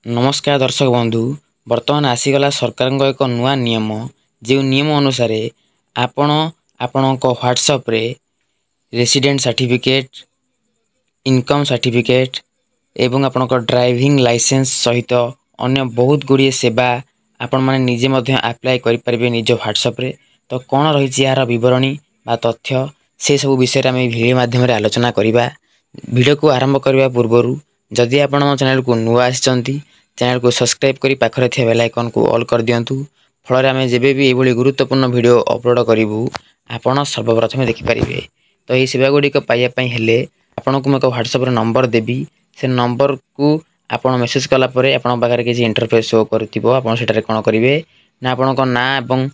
नमस्कार दर्शक बंधु बर्तमान आसीगला सरकार एक नुआ नियम जो नियम अनुसार आपण व्हाट्सएप रे रेसिडेंट सर्टिफिकेट इनकम सर्टिफिकेट एवं आपणक ड्राइविंग लाइसेंस सहित अन्य बहुत गुड़िए सेवा आपण माने निजे मध्य अप्लाई करि परिबे निज व्हाट्सएप रे। तो कौन रही यार बरणी बा तथ्य से सब विषय आम भिडियो माध्यम आलोचना करवा। वीडियो को आरंभ करने पूर्व जदि आपण मो चैनल को नुआ आछंती चैनल को सब्सक्राइब करी पाखरे थे बेल आइकन को ऑल कर दियंतु। फल आम जेबे भी एभली गुरुत्वपूर्ण वीडियो अपलोड करूँ आपण सर्वप्रथम देखिपारे। तो यही सेवा गुड़िक पाइबापी हेले आपन को मैं व्हाट्सएप नंबर देवी से नंबर को आपण मेसेज कला परे आपण पाखरे किसी इंटरफेस शो करथिबो। आपण सेटारे कोन करिवे ना आपण ना एवं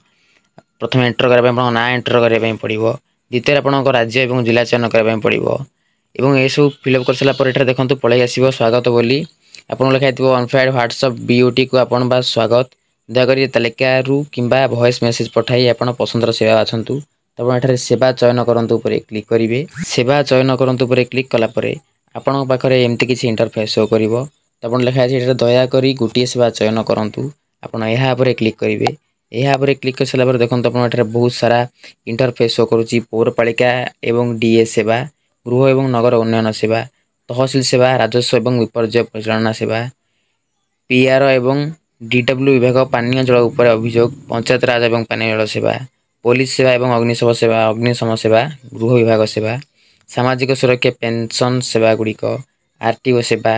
प्रथम एंटर करबा आपण ना एंटर करबा पड़िबो। द्वितीय आपण राज्य एवं जिला चयन करबा पड़िबो एवं ए सब फिलअप कर सारा पर एठारे देखंतु पळै आसीबो स्वागत बोली आपण लिखाइथिबो अनफाइड व्हाट्सएप बीओटी को आपण बा स्वागत दयाकरी तालिकारु किंबा वॉइस मेसेज पठाई आपण पसंदर सेवा बाछंतु। तब एठारे सेवा चयन करंतु उपरे क्लिक करिवे। सेवा चयन करंतु उपरे क्लिक कला परे आपण पाखरे एमती किसी इंटरफेस शो करिवो। तब लिखा अछि एठारे दयाकरी गोटिए सेवा चयन करंतु आपण एहा उपरे क्लिक करिवे। एहा उपरे क्लिक कर सारा पर देखंतु आपण एठारे बहुत सारा इंटरफेस शो करूची पौरपालिका एवं डीए सेवा गृह एवं नगर उन्नयन सेवा तहसिल सेवा राजस्व एवं विपर्यय परिचालना सेवा पीआर एवं डीडब्ल्यू विभाग पानीय जल उपर अभियोग पंचायत राज एवं पानीय जल सेवा पुलिस सेवा एवं अग्निशम सेवा गृह विभाग सेवा सामाजिक सुरक्षा पेंशन सेवा गुड़िक आरटीओ सेवा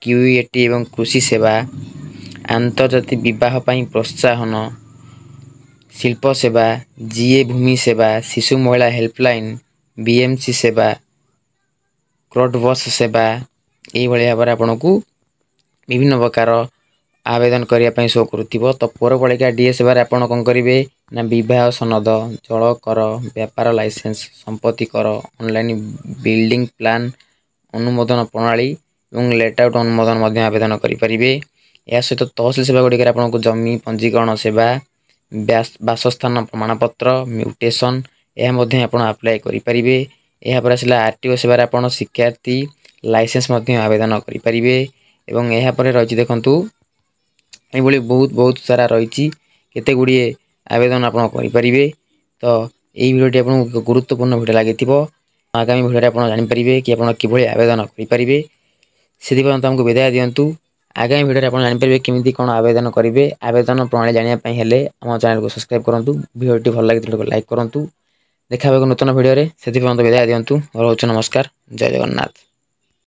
क्यूएटी एवं कृषि सेवा आंतर्जातीय विवाह पई प्रोत्साहन शिल्प सेवा जीए भूमि सेवा शिशु महिला हेल्पलाइन बीएमसी सेवा क्रॉड बस सेवा यही भाव आपन को विभिन्न प्रकार आवेदन करने शो करुव। तो पौरपालिका डीए सेवा आपड़ कौन करेंगे ना विवाह सनद जल कर व्यापार लाइसेंस संपत्ति कर ऑनलाइन बिल्डिंग प्लान अनुमोदन प्रणाली और लेटआउट अनुमोदन आवेदन करेंगे। या सहित तहसिल सेवा गुड़िक आपको जमी पंजीकरण सेवा बासस्थान प्रमाणपत्र म्यूटेशन यह अप्लाई करेंगे। यापर आसला आरटीओ सेवार आपड़ शिक्षार्थी लाइसेंस आवेदन करेंगे। एवं यह रही देखु ये बहुत सारा रही केते गुड़िए आवेदन आप करेंगे। तो यही भिडियोटी आपको गुरुत्वपूर्ण भिडियो लगी आगामी भिडियो आप जानीपारे कि आप कि आवेदन करेंगे से आमको विदाय दिंतु। आगामी भिडियो आप जानीपारे केमी कौन आवेदन करेंगे आवेदन प्रणाली जानापी हेले आम चैनल को सब्सक्राइब करूँ। भिडियोटी भल लगी लाइक करूँ। देखा नूतन भिडियो से विदाय दिंतु। रोच नमस्कार जय जगन्नाथ।